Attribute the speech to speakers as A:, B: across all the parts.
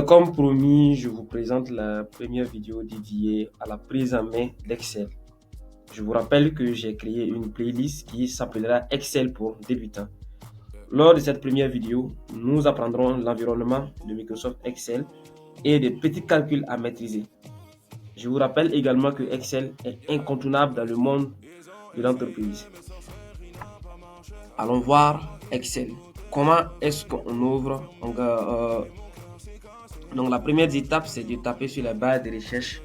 A: Comme promis, je vous présente la première vidéo dédiée à la prise en main d'Excel. Je vous rappelle que j'ai créé une playlist qui s'appellera Excel pour débutants. Lors de cette première vidéo, nous apprendrons l'environnement de Microsoft Excel et des petits calculs à maîtriser. Je vous rappelle également que Excel est incontournable dans le monde de l'entreprise. Allons voir Excel. Comment est-ce qu'on ouvre? Donc la première étape, c'est de taper sur la barre de recherche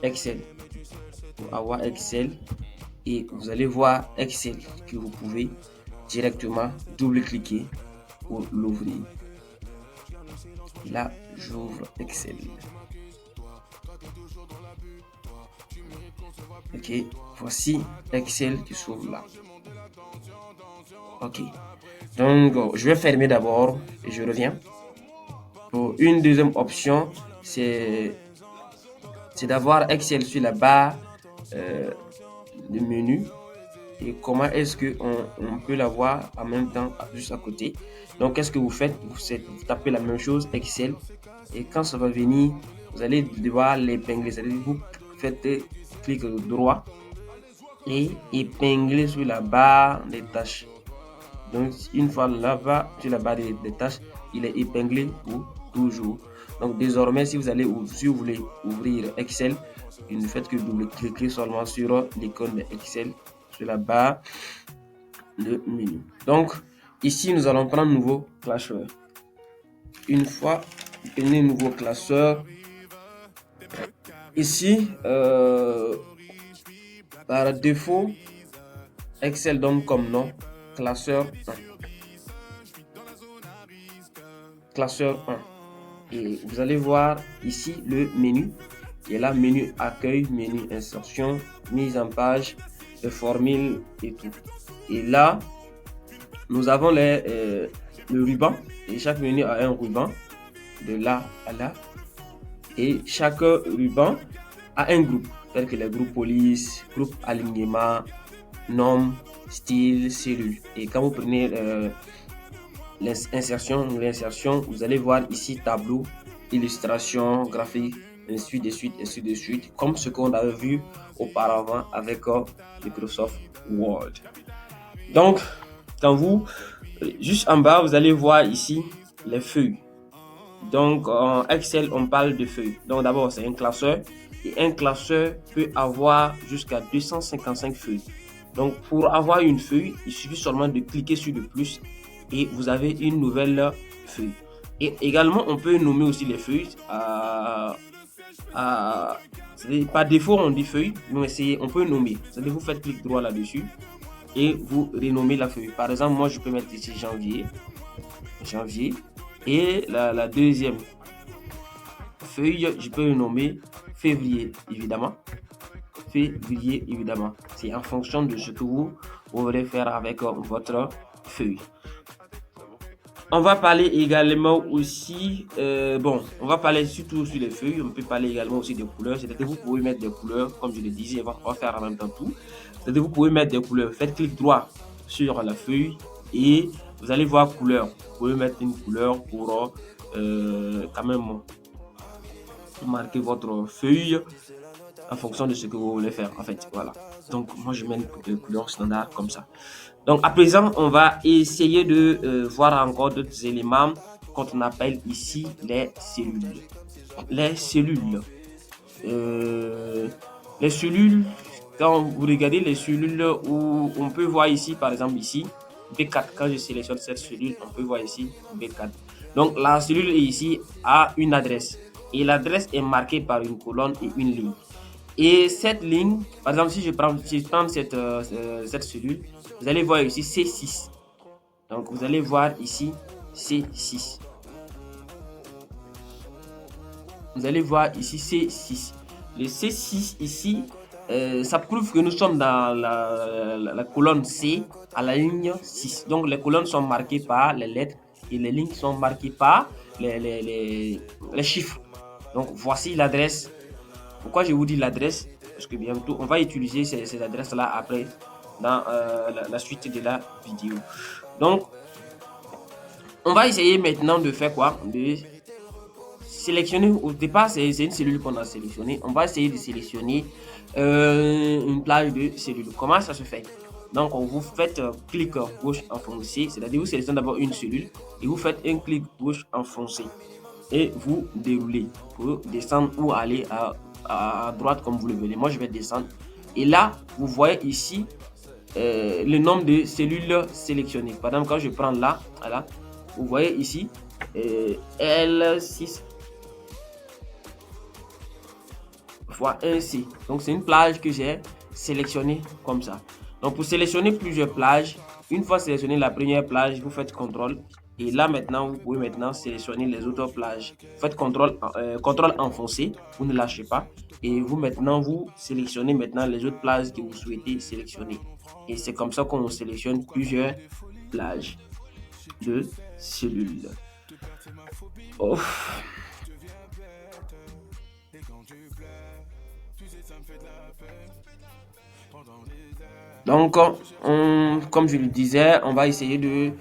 A: Excel pour avoir Excel et vous allez voir Excel que vous pouvez directement double-cliquer pour l'ouvrir. Là, j'ouvre Excel. Ok, voici Excel qui s'ouvre là. Ok, donc je vais fermer d'abord et je reviens. Pour une deuxième option, c'est d'avoir Excel sur la barre de menu. Et comment est-ce qu'on peut l'avoir en même temps juste à côté. Donc qu'est-ce que vous faites? Vous tapez la même chose, Excel, et quand ça va venir, vous allez devoir l'épingler. C'est-à-dire vous faites clic droit et épingler sur la barre des tâches. Donc une fois là-bas sur la barre des tâches, il est épinglé pour toujours. Donc désormais, si vous voulez ouvrir Excel, il ne faites que double-cliquer seulement sur l'icône de Excel sur la barre de menu. Donc ici, nous allons prendre un nouveau classeur. Une fois prenez un nouveau classeur, ici, par défaut, Excel donne comme nom classeur 1. Classeur 1. Et vous allez voir ici le menu. Et là, menu accueil, menu insertion, mise en page, formule et tout. Et là, nous avons le ruban. Et chaque menu a un ruban de là à là. Et chaque ruban a un groupe, tel que les groupes police, groupe alignement, nom, style, cellule. Et quand vous prenez l'insertion, vous allez voir ici tableau, illustration, graphique, ainsi de suite, comme ce qu'on avait vu auparavant avec Microsoft Word. Donc, juste en bas, vous allez voir ici les feuilles. Donc, en Excel, on parle de feuilles. Donc, d'abord, c'est un classeur. Et un classeur peut avoir jusqu'à 255 feuilles. Donc, pour avoir une feuille, il suffit seulement de cliquer sur le plus et vous avez une nouvelle feuille. Et également, on peut nommer aussi les feuilles. Par défaut, on dit feuille, mais on peut nommer. C'est-à-dire, vous faites clic droit là-dessus et vous renommez la feuille. Par exemple, moi, je peux mettre ici janvier. Et la deuxième feuille, je peux le nommer février, évidemment. C'est en fonction de ce que vous voulez faire avec votre feuille. On va parler également aussi, on va parler surtout sur les feuilles, on peut parler également aussi des couleurs, c'est-à-dire vous pouvez mettre des couleurs, comme je le disais, on va faire en même temps tout. C'est-à-dire vous pouvez mettre des couleurs, faites clic droit sur la feuille et vous allez voir couleur. Vous pouvez mettre une couleur pour quand même marquer votre feuille en fonction de ce que vous voulez faire en fait, voilà. Donc moi je mets une couleur standard comme ça. Donc à présent on va essayer de voir encore d'autres éléments qu'on appelle ici les cellules. Les cellules, quand vous regardez les cellules où on peut voir ici par exemple ici B4, quand je sélectionne cette cellule on peut voir ici B4. Donc la cellule ici a une adresse et l'adresse est marquée par une colonne et une ligne. Et cette ligne, par exemple, si je prends cette cellule, vous allez voir ici C6. Donc, vous allez voir ici C6. Vous allez voir ici C6. Le C6 ici, ça prouve que nous sommes dans la colonne C à la ligne 6. Donc, les colonnes sont marquées par les lettres et les lignes sont marquées par les chiffres. Donc, voici l'adresse. Pourquoi je vous dis l'adresse? Parce que bientôt, on va utiliser ces adresses-là après dans la suite de la vidéo. Donc, on va essayer maintenant de faire quoi? De sélectionner, au départ, c'est une cellule qu'on a sélectionnée. On va essayer de sélectionner une plage de cellules. Comment ça se fait? Donc, vous faites clic gauche enfoncé, c'est-à-dire vous sélectionnez d'abord une cellule et vous faites un clic gauche enfoncé et vous déroulez pour descendre ou aller à droite comme vous le voulez. Moi, je vais descendre. Et là, vous voyez ici le nombre de cellules sélectionnées. Par exemple, quand je prends là, voilà, vous voyez ici L6 fois 1C. Donc, c'est une plage que j'ai sélectionnée comme ça. Donc, pour sélectionner plusieurs plages, une fois sélectionné la première plage, vous faites CTRL. Et là, maintenant, vous pouvez maintenant sélectionner les autres plages. Vous faites CTRL enfoncé, vous ne lâchez pas. Et vous, maintenant, vous sélectionnez maintenant les autres plages que vous souhaitez sélectionner. Et c'est comme ça qu'on sélectionne plusieurs plages de cellules. Ouf. Donc, comme je le disais, on va essayer de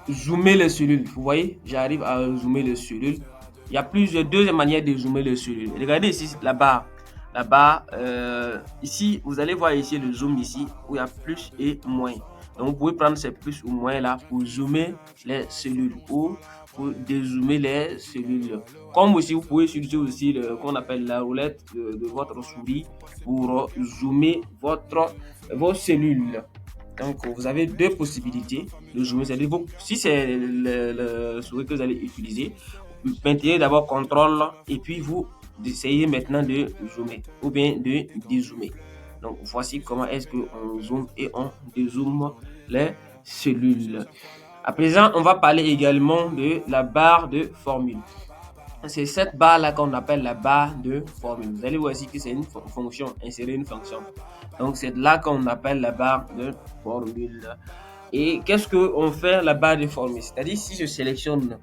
A: zoomer les cellules. Vous voyez, j'arrive à zoomer les cellules. Il y a deux manières de zoomer les cellules. Regardez ici la barre. La barre, ici, vous allez voir ici le zoom ici, où il y a plus et moins. Donc, vous pouvez prendre ces plus ou moins là pour zoomer les cellules ou pour dézoomer les cellules. Comme aussi, vous pouvez utiliser aussi qu'on appelle la roulette de votre souris pour zoomer vos cellules. Donc, vous avez deux possibilités de zoomer. C'est-à-dire, si c'est le souris que vous allez utiliser, maintenez d'abord contrôle et puis vous essayez maintenant de zoomer ou bien de dézoomer. Donc, voici comment est-ce qu'on zoome et on dézoome les cellules. À présent, on va parler également de la barre de formule. C'est cette barre-là qu'on appelle la barre de formule. Vous allez voir ici que c'est une fonction, insérer une fonction. Donc, c'est là qu'on appelle la barre de formule. Et qu'est-ce qu'on fait la barre de formule? C'est-à-dire, si je sélectionne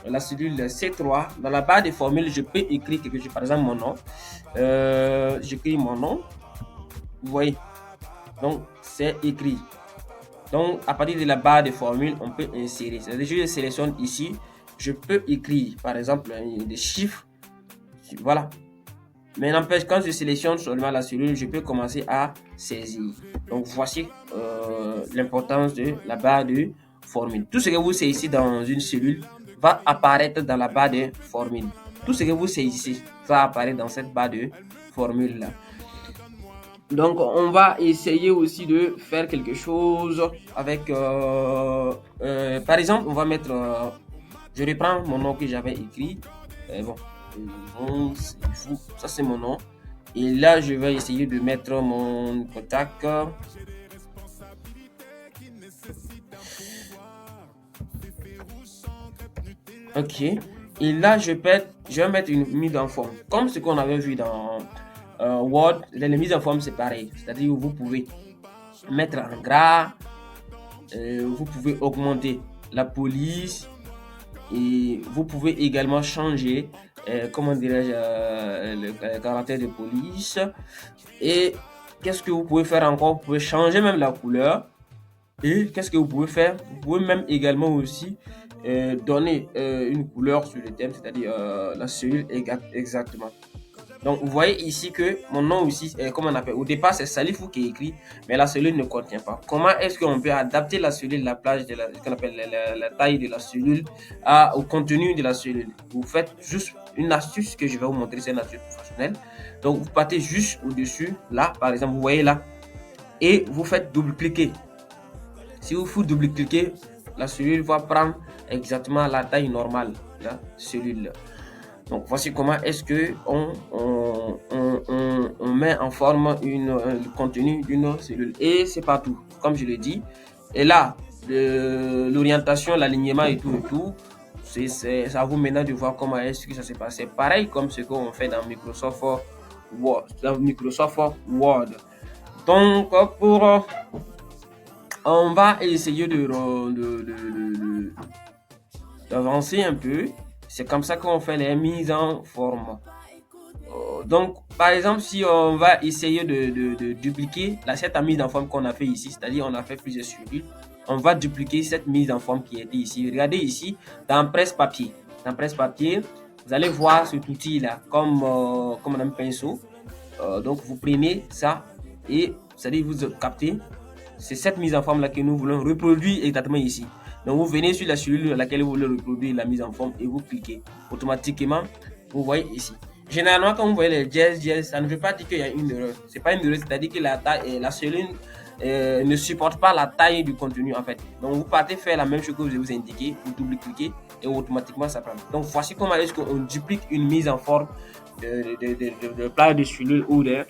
A: la cellule C3, dans la barre de formule, je peux écrire quelque chose, par exemple mon nom. J'écris mon nom. Vous voyez? Donc, c'est écrit. Donc, à partir de la barre de formule, on peut insérer. C'est-à-dire, je sélectionne ici, je peux écrire, par exemple, des chiffres. Voilà. Mais n'empêche, quand je sélectionne seulement la cellule, je peux commencer à saisir. Donc, voici l'importance de la barre de formule. Tout ce que vous saisissez dans une cellule va apparaître dans la barre de formule. Tout ce que vous saisissez va apparaître dans cette barre de formule-là. Donc, on va essayer aussi de faire quelque chose avec... par exemple, on va mettre... je reprends mon nom que j'avais écrit. Bon, ça c'est mon nom. Et là, je vais essayer de mettre mon contact. Ok. Et là, je vais mettre une mise en forme. Comme ce qu'on avait vu dans Word, les mises en forme, c'est pareil. C'est-à-dire que vous pouvez mettre en gras, vous pouvez augmenter la police et vous pouvez également changer, comment dirais-je, le caractère de police. Et qu'est-ce que vous pouvez faire encore? Vous pouvez changer même la couleur. Et qu'est-ce que vous pouvez faire? Vous pouvez même également aussi donner une couleur sur le thème, c'est-à-dire la cellule exactement. Donc, vous voyez ici que mon nom aussi, comment on appelle? Au départ, c'est Salifou qui est écrit, mais la cellule ne contient pas. Comment est-ce qu'on peut adapter la cellule, la plage de ce qu'on appelle la taille de la cellule au contenu de la cellule? Vous faites juste une astuce que je vais vous montrer, c'est une astuce professionnelle. Donc, vous partez juste au-dessus, là, par exemple, vous voyez là, et vous faites double-cliquer. Si vous double-cliquez, la cellule va prendre exactement la taille normale de la cellule. Donc, voici comment est-ce que on met en forme le contenu d'une cellule. Et c'est partout, comme je l'ai dit. Et là, l'orientation, l'alignement et tout, c'est à vous maintenant de voir comment est-ce que ça s'est passé. Pareil comme ce qu'on fait dans Microsoft Word. Donc, on va essayer d'avancer un peu. C'est comme ça qu'on fait les mises en forme. Donc, par exemple, si on va essayer de dupliquer cette mise en forme qu'on a fait ici, c'est-à-dire on a fait plusieurs cellules, on va dupliquer cette mise en forme qui était ici. Regardez ici, dans presse-papier. dans presse-papier, vous allez voir cet outil-là comme un pinceau. Donc, vous prenez ça et c'est-à-dire vous captez. C'est cette mise en forme-là que nous voulons reproduire exactement ici. Donc, vous venez sur la cellule à laquelle vous voulez reproduire la mise en forme et vous cliquez. Automatiquement, vous voyez ici. Généralement, quand vous voyez les jazz, ça ne veut pas dire qu'il y a une erreur. C'est pas une erreur, c'est-à-dire que la cellule ne supporte pas la taille du contenu en fait. Donc, vous partez faire la même chose que je vous ai indiqué, vous double-cliquez et automatiquement ça prend. Donc, voici comment est-ce qu'on duplique une mise en forme de plaques de cellules ou des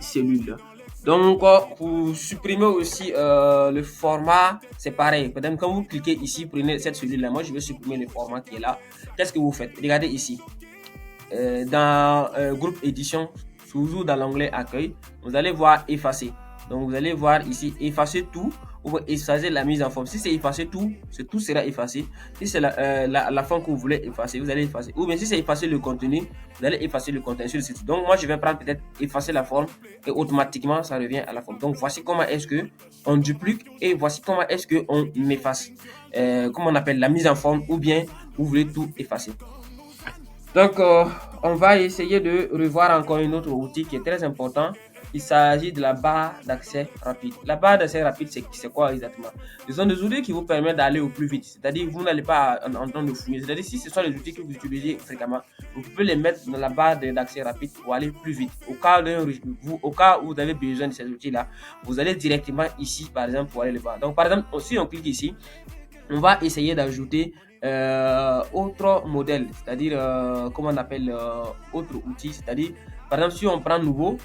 A: cellules. Donc, pour supprimer aussi le format, c'est pareil. Peut-être quand vous cliquez ici, prenez cette cellule-là. Moi, je vais supprimer le format qui est là. Qu'est-ce que vous faites? Regardez ici. Dans groupe édition, toujours dans l'onglet accueil, vous allez voir effacer. Donc, vous allez voir ici effacer tout ou effacer la mise en forme. Si c'est effacer tout, tout sera effacé. Si c'est la forme que vous voulez effacer, vous allez effacer. Ou bien si c'est effacer le contenu, vous allez effacer le contenu sur le site. Donc, moi, je vais prendre peut-être effacer la forme et automatiquement, ça revient à la forme. Donc, voici comment est-ce que on duplique et voici comment est-ce que on efface. Comment on appelle la mise en forme ou bien vous voulez tout effacer. Donc, on va essayer de revoir encore un autre outil qui est très important. Il s'agit de la barre d'accès rapide. La barre d'accès rapide, c'est quoi exactement? Ce sont des outils qui vous permettent d'aller au plus vite. C'est-à-dire, vous n'allez pas en train de fouiller. C'est-à-dire, si ce sont les outils que vous utilisez fréquemment, vous pouvez les mettre dans la barre d'accès rapide pour aller plus vite. Au cas où vous avez besoin de ces outils-là, vous allez directement ici, par exemple, pour aller les voir. Donc, par exemple, si on clique ici, on va essayer d'ajouter autre modèle, c'est-à-dire comment on appelle autre outil, c'est-à-dire par exemple si on prend nouveau,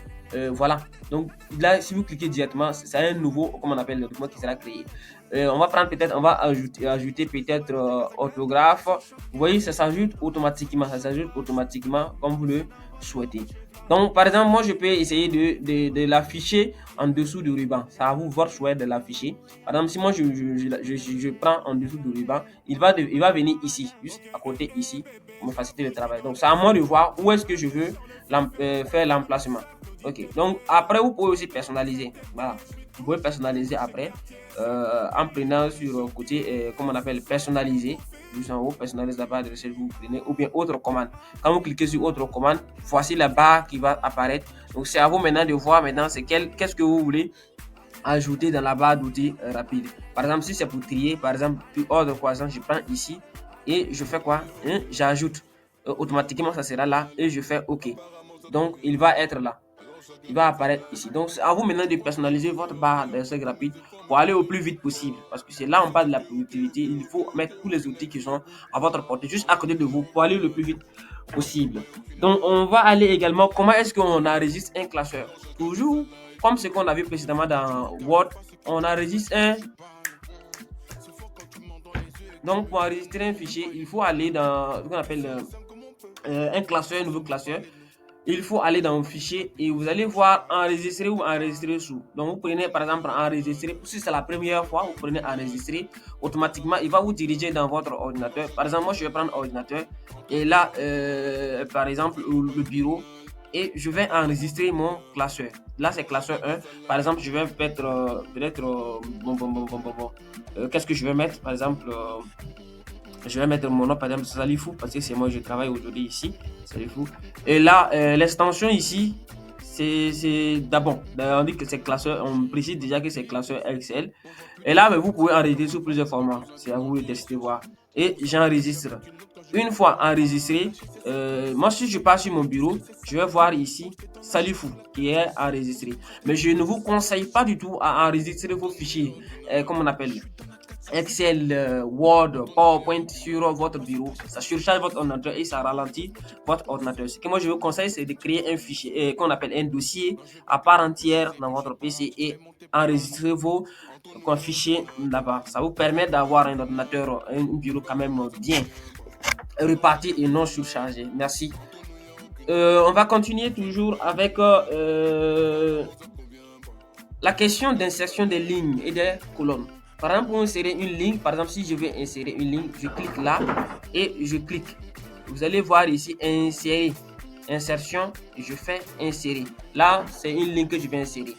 A: voilà, donc là si vous cliquez directement, c'est un nouveau, comment on appelle le document qui sera créé. On va prendre peut-être, on va ajouter peut-être orthographe. Vous voyez, ça s'ajoute automatiquement comme vous le souhaitez. Donc par exemple, moi je peux essayer de l'afficher en dessous du ruban. Ça à vous votre choix de l'afficher. Par exemple, si moi je prends en dessous du ruban, il va venir ici, juste à côté ici, pour me faciliter le travail. Donc c'est à moi de voir où est-ce que je veux faire l'emplacement. Ok, donc après vous pouvez aussi personnaliser. Voilà, vous pouvez personnaliser après en prenant sur le côté, comment on appelle, personnaliser. Juste en haut, personnaliser la barre de recherche, vous prenez, ou bien autre commande. Quand vous cliquez sur autre commande, voici la barre qui va apparaître. Donc c'est à vous maintenant de voir maintenant qu'est-ce que vous voulez ajouter dans la barre d'outils rapide. Par exemple, si c'est pour trier, par exemple, ordre croissant, je prends ici et je fais quoi? J'ajoute. Automatiquement, ça sera là et je fais OK. Donc, il va être là. Il va apparaître ici. Donc, c'est à vous maintenant de personnaliser votre barre de recherche rapide pour aller au plus vite possible. Parce que c'est là on parle de la productivité. Il faut mettre tous les outils qui sont à votre portée, juste à côté de vous, pour aller le plus vite possible. Donc, on va aller également, comment est-ce qu'on enregistre un classeur? Toujours comme ce qu'on a vu précédemment dans Word, on enregistre un. Donc, pour enregistrer un fichier, il faut aller dans ce qu'on appelle un classeur, un nouveau classeur. Il faut aller dans un fichier et vous allez voir enregistrer ou enregistrer sous. Donc, vous prenez par exemple enregistrer. Si c'est la première fois, vous prenez enregistrer. Automatiquement, il va vous diriger dans votre ordinateur. Par exemple, moi, je vais prendre ordinateur et là, par exemple, le bureau. Et je vais enregistrer mon classeur. Là, c'est classeur 1. Par exemple, je vais mettre peut-être qu'est-ce que je vais mettre? Par exemple, je vais mettre mon nom, par exemple, Salifou, parce que c'est moi, je travaille aujourd'hui ici. Salifou. Et là, l'extension ici, c'est d'abord. On dit que c'est classeur, on précise déjà que c'est classeur Excel. Et là, vous pouvez enregistrer sur plusieurs formats. C'est à vous de tester, voir. Et j'enregistre. Une fois enregistré, moi si je passe sur mon bureau, je vais voir ici Salifou qui est enregistré. Mais je ne vous conseille pas du tout à enregistrer vos fichiers, comme on appelle Excel, Word, PowerPoint sur votre bureau. Ça surcharge votre ordinateur et ça ralentit votre ordinateur. Ce que moi je vous conseille, c'est de créer un fichier qu'on appelle un dossier à part entière dans votre PC et enregistrer vos fichiers là-bas. Ça vous permet d'avoir un ordinateur, un bureau quand même bien réparti et non surchargé. Merci. On va continuer toujours avec la question d'insertion des lignes et des colonnes. Par exemple, pour insérer une ligne, par exemple, si je veux insérer une ligne, je clique là et je clique. Vous allez voir ici insérer, insertion, je fais insérer. Là, c'est une ligne que je vais insérer.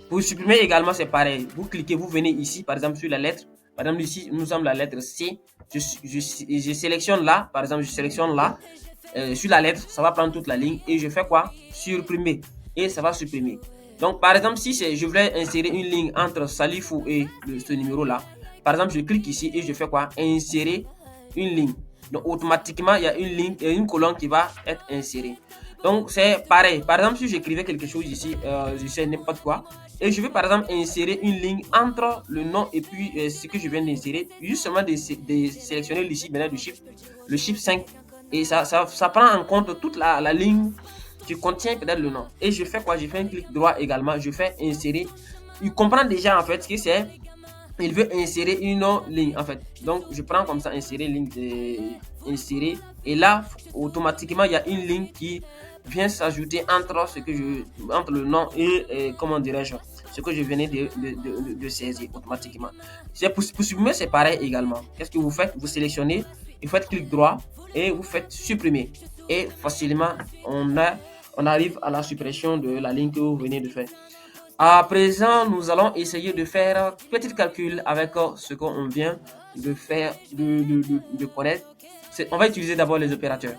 A: Pour supprimer également, c'est pareil. Vous cliquez, vous venez ici, par exemple, sur la lettre. Par exemple, ici, nous sommes la lettre C. Je sélectionne là, par exemple, je sélectionne là, sur la lettre, ça va prendre toute la ligne et je fais quoi? Supprimer. Et ça va supprimer. Donc, par exemple, si je voulais insérer une ligne entre Salifou et ce numéro-là, par exemple, je clique ici et je fais quoi? Insérer une ligne. Donc, automatiquement, il y a une ligne, une colonne qui va être insérée. Donc, c'est pareil. Par exemple, si j'écrivais quelque chose ici, je sais n'importe quoi, et je veux par exemple insérer une ligne entre le nom et puis ce que je viens d'insérer, justement de sélectionner ici maintenant le chiffre 5. Et ça prend en compte toute la ligne qui contient peut-être le nom. Et je fais quoi? Je fais un clic droit également, je fais insérer. Il comprend déjà en fait ce que c'est. Il veut insérer une ligne en fait. Donc je prends comme ça insérer ligne, insérer, et là automatiquement il y a une ligne qui vient s'ajouter entre le nom et comment dirais-je, ce que je venais de saisir automatiquement. Pour supprimer, c'est pareil également. Qu'est-ce que vous faites? Vous sélectionnez, vous faites clic droit et vous faites supprimer. Et facilement, on arrive à la suppression de la ligne que vous venez de faire. À présent, nous allons essayer de faire un petit calcul avec ce qu'on vient de faire, de connaître. On va utiliser d'abord les opérateurs.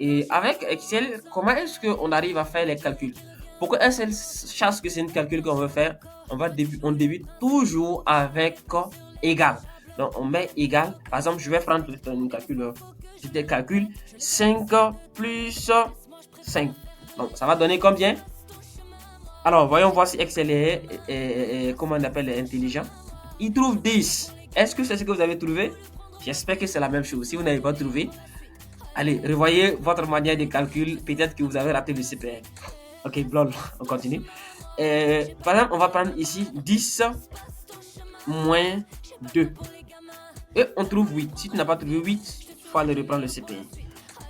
A: Et avec Excel, comment est-ce qu'on arrive à faire les calculs? Pour que Excel sache que c'est un calcul qu'on veut faire, on débute toujours avec égal. Donc on met égal. Par exemple, je vais prendre un calcul. C'était calcul 5 plus 5. Donc ça va donner combien? Alors, voyons voir si Excel est comment on appelle, intelligent. Il trouve 10. Est-ce que c'est ce que vous avez trouvé? J'espère que c'est la même chose. Si vous n'avez pas trouvé, allez, revoyez votre manière de calcul. Peut-être que vous avez raté le CPR. Ok, blol, on continue. Par exemple, on va prendre ici 10 moins 2. Et on trouve 8. Si tu n'as pas trouvé 8, il faut aller reprendre le CPR.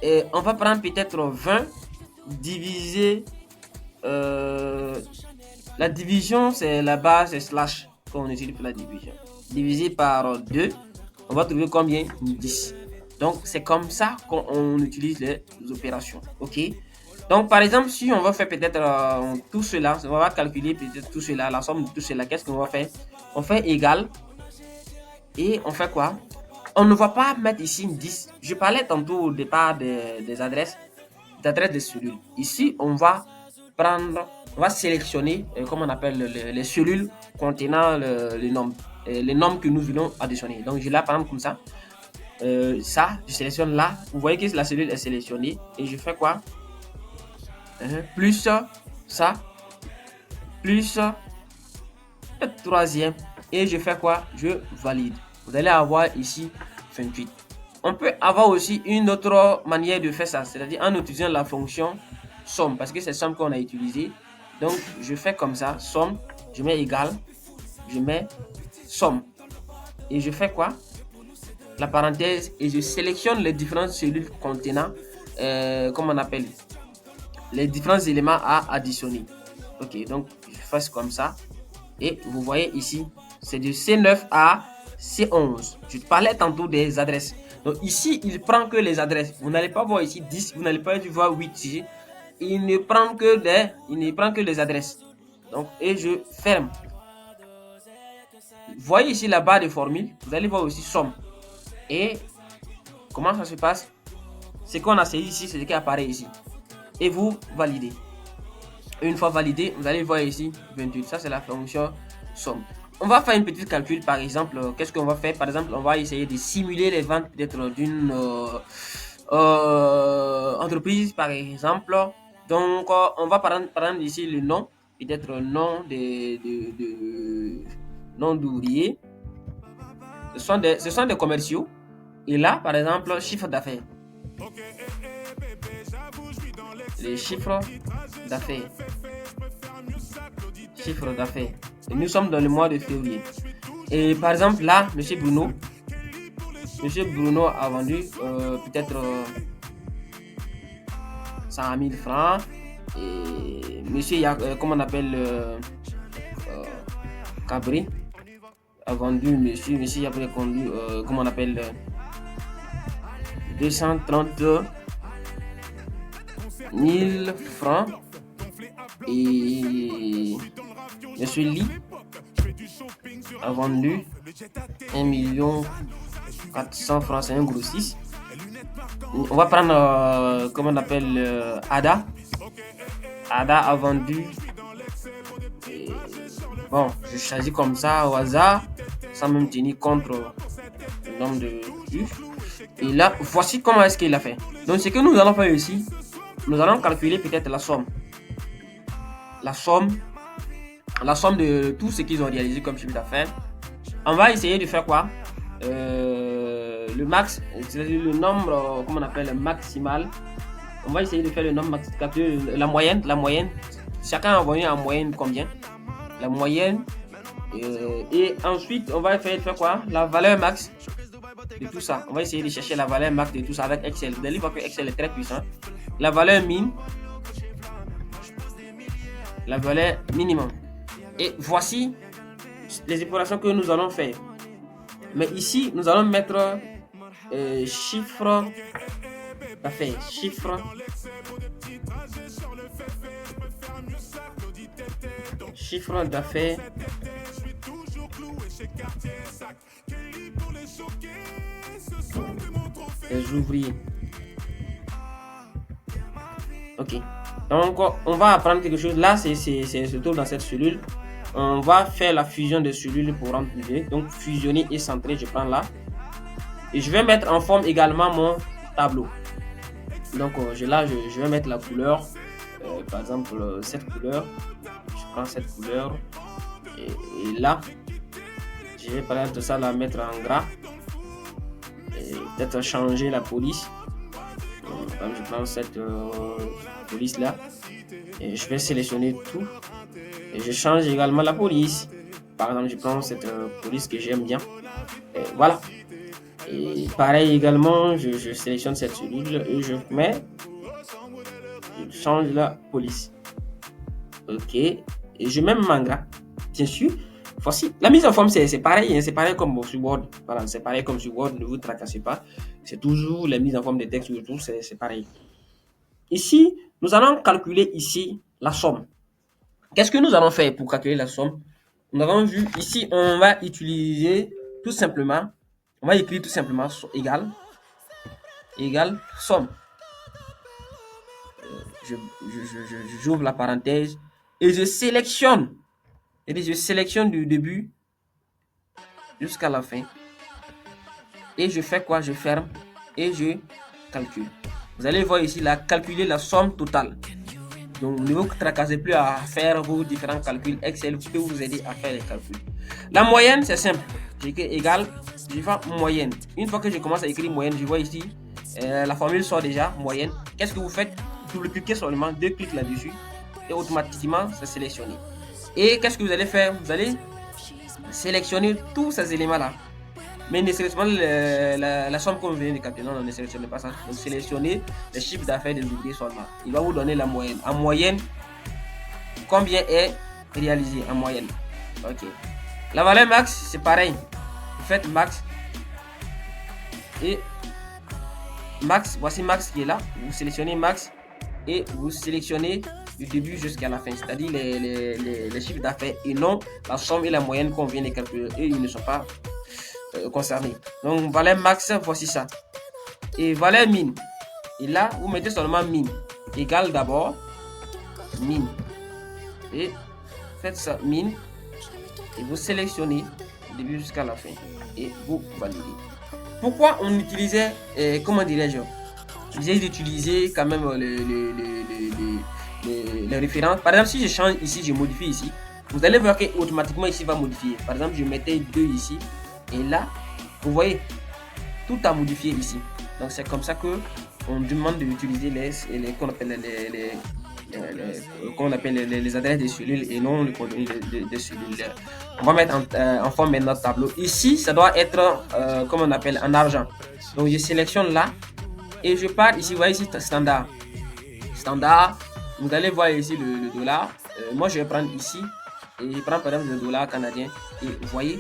A: Et on va prendre peut-être 20 divisé. La division, c'est la base slash qu'on utilise pour la division. Divisé par 2, on va trouver combien? 10. Donc, c'est comme ça qu'on utilise les opérations. Ok. Donc, par exemple, si on va faire peut-être tout cela, on va calculer peut-être tout cela, la somme de tout cela. Qu'est-ce qu'on va faire? On fait égal. Et on fait quoi? On ne va pas mettre ici 10. Je parlais tantôt au départ des adresses de cellules. Ici, on va sélectionner, comme on appelle, les cellules contenant les nombres que nous voulons additionner. Donc, je la prends comme ça. Ça, je sélectionne là. Vous voyez que la cellule est sélectionnée. Et je fais quoi? Plus ça, plus le troisième. Et je fais quoi? Je valide. Vous allez avoir ici 28. On peut avoir aussi une autre manière de faire ça, c'est-à-dire en utilisant la fonction somme, parce que c'est somme qu'on a utilisé. Donc, je fais comme ça, somme, je mets égal, je mets somme. Et je fais quoi? La parenthèse, et je sélectionne les différentes cellules contenant, comment on appelle, les différents éléments à additionner. Ok, donc je fais comme ça. Et vous voyez ici, c'est de C9 à C11. Je parlais tantôt des adresses. Donc ici, il prend que les adresses. Vous n'allez pas voir ici 10, vous n'allez pas voir 8 ici. Il ne prend que les adresses. Donc, et je ferme. Vous voyez ici la barre de formule. Vous allez voir aussi somme. Et comment ça se passe? Ce qu'on a saisi ici, c'est ce qui apparaît ici. Et vous validez. Une fois validé, vous allez voir ici 28. Ça, c'est la fonction somme. On va faire une petite calcul, par exemple. Qu'est-ce qu'on va faire? Par exemple, on va essayer de simuler les ventes peut-être d'une entreprise, par exemple. Donc, on va prendre ici le nom, peut-être nom nom d'ouvrier. Ce sont des commerciaux. Et là, par exemple, chiffre d'affaires. Les chiffres d'affaires. Chiffre d'affaires. Et nous sommes dans le mois de février. Et par exemple, là, Monsieur Bruno a vendu peut-être 100 000 francs. Et Monsieur, comment on appelle, Cabri a vendu, Monsieur a conduit, comment on appelle, 230 000 francs. Et Monsieur Lee a vendu 1 400 francs, c'est un gros 6. On va prendre, comment on appelle, Ada. Ada a vendu. Bon, je choisis comme ça au hasard, sans même tenir compte le nombre de vues. Et là, voici comment est-ce qu'il a fait. Donc, ce que nous allons faire ici, nous allons calculer peut-être la somme. La somme de tout ce qu'ils ont réalisé comme chiffre d'affaires. On va essayer de faire quoi? Le max, c'est-à-dire le nombre, comment on appelle, maximal. On va essayer de faire le nombre maximal, la moyenne. Chacun a envoyé en moyenne combien? La moyenne. Et ensuite, on va faire quoi? La valeur max de tout ça. On va essayer de chercher la valeur max de tout ça avec Excel. Vous allez voir que Excel est très puissant. La valeur min. La valeur minimum. Et voici les opérations que nous allons faire. Mais ici, nous allons mettre chiffre d'affaires. Chiffre d'affaires. Les ouvriers. Ok. Donc, on va apprendre quelque chose. Là, c'est surtout dans cette cellule. On va faire la fusion de cellules pour rendre plus. Donc, fusionner et centrer, je prends là. Et je vais mettre en forme également mon tableau. Donc, je vais mettre la couleur. Par exemple, cette couleur. Je prends cette couleur. Et là, je vais par exemple ça la mettre en gras. Et peut-être changer la police. Je prends cette police là. Et je vais sélectionner tout. Et je change également la police. Par exemple, je prends cette police que j'aime bien. Et voilà. Et pareil également, je sélectionne cette cellule et je change la police. Ok. Et je mets en gras. Bien sûr. Voici. La mise en forme, c'est pareil. Hein, c'est pareil comme sur Word. Voilà, c'est pareil comme sur Word. Ne vous tracassez pas. C'est toujours la mise en forme des textes. C'est pareil. Ici, nous allons calculer ici la somme. Qu'est-ce que nous allons faire pour calculer la somme? Nous avons vu ici, on va utiliser tout simplement, on va écrire tout simplement égal somme. J'ouvre la parenthèse et je sélectionne. Et je sélectionne du début jusqu'à la fin. Et je fais quoi? Je ferme et je calcule. Vous allez voir ici, là, calculer la somme totale. Donc, ne vous tracassez plus à faire vos différents calculs. Excel peut vous aider à faire les calculs. La moyenne, c'est simple. J'écris égal, je fais moyenne. Une fois que je commence à écrire moyenne, je vois ici, la formule sort déjà, moyenne. Qu'est-ce que vous faites? Double-cliquez seulement, 2 clics là-dessus et automatiquement, c'est sélectionné. Et qu'est-ce que vous allez faire? Vous allez sélectionner tous ces éléments-là. Mais ne sélectionnez la somme qu'on vient de calculer. Non, ne sélectionnez pas ça. Donc, sélectionnez le chiffre d'affaires des ouvriers seulement. Il va vous donner la moyenne. En moyenne, combien est réalisé en moyenne? Ok. La valeur max, c'est pareil. Vous faites max. Et max, voici max qui est là. Vous sélectionnez max. Et vous sélectionnez du début jusqu'à la fin. C'est-à-dire les chiffres d'affaires et non la somme et la moyenne qu'on vient de calculer. Et ils ne sont pas concernés. Donc valeur max, voici ça. Et valeur min. Et là, vous mettez seulement min. Égal d'abord min. Et faites ça min. Et vous sélectionnez du début jusqu'à la fin. Et vous validez. Pourquoi on utilisait, comment dirais-je, j'essaie d'utiliser quand même les références. Par exemple, si je change ici, je modifie ici. Vous allez voir que automatiquement ici va modifier. Par exemple, je mettais 2 ici. Et là, vous voyez, tout a modifié ici. Donc, c'est comme ça que on demande d'utiliser les qu'on appelle les adresses des cellules et non les coordonnées des cellules. On va mettre en forme maintenant notre tableau. Ici, ça doit être, comme on appelle, en argent. Donc, je sélectionne là et je pars ici. Vous voyez ici, standard. Standard. Vous allez voir ici le dollar. Moi, je vais prendre ici et je prends par exemple le dollar canadien. Et vous voyez,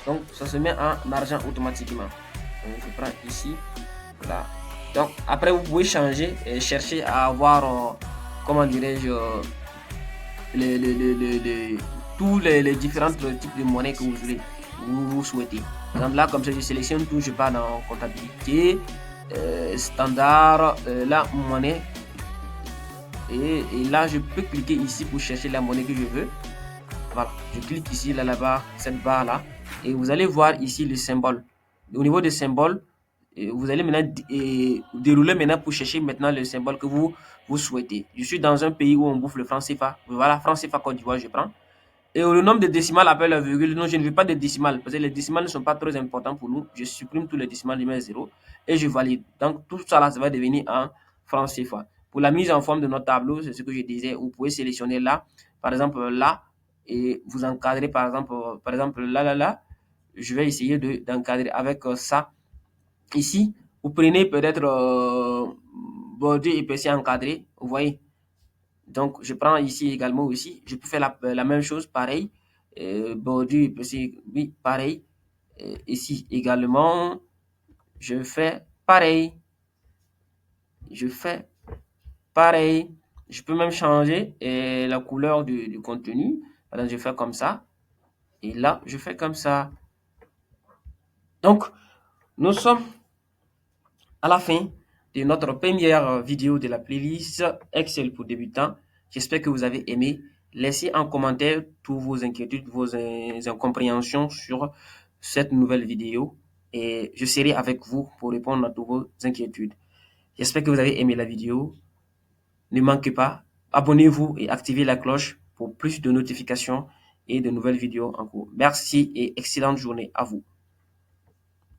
A: donc ça se met en argent automatiquement. Donc, je prends ici, là. Donc après vous pouvez changer et chercher à avoir, comment dirais-je, tous les différents types de monnaies que vous voulez. vous souhaitez. Par exemple, là, comme ça, je sélectionne tout, je pars dans comptabilité, standard, la monnaie. Et là, je peux cliquer ici pour chercher la monnaie que je veux. Voilà, je clique ici, là, là-bas, cette barre-là. Et vous allez voir ici le symbole. Au niveau des symboles, vous allez maintenant dérouler maintenant pour chercher maintenant le symbole que vous souhaitez. Je suis dans un pays où on bouffe le franc CFA. Voilà, franc CFA Côte d'Ivoire, je prends. Et le nombre de décimales après la virgule, non, je ne veux pas de décimales parce que les décimales ne sont pas très importants pour nous. Je supprime tous les décimales, je mets 0 et je valide. Donc tout ça là, ça va devenir en franc CFA. Pour la mise en forme de notre tableau, c'est ce que je disais, vous pouvez sélectionner là, par exemple là, et vous encadrez par exemple là, là, là. Je vais essayer d'encadrer avec ça. Ici, vous prenez peut-être bordure épaisseur encadré, vous voyez. Donc, je prends ici également aussi. Je peux faire la même chose, pareil. Bordure, oui, pareil. Ici également, je fais pareil. Je fais pareil. Je peux même changer la couleur du contenu. Alors, je fais comme ça. Et là, je fais comme ça. Donc, nous sommes à la fin de notre première vidéo de la playlist Excel pour débutants. J'espère que vous avez aimé. Laissez en commentaire toutes vos inquiétudes, vos incompréhensions sur cette nouvelle vidéo et je serai avec vous pour répondre à toutes vos inquiétudes. J'espère que vous avez aimé la vidéo. Ne manquez pas, abonnez-vous et activez la cloche pour plus de notifications et de nouvelles vidéos en cours. Merci et excellente journée à vous.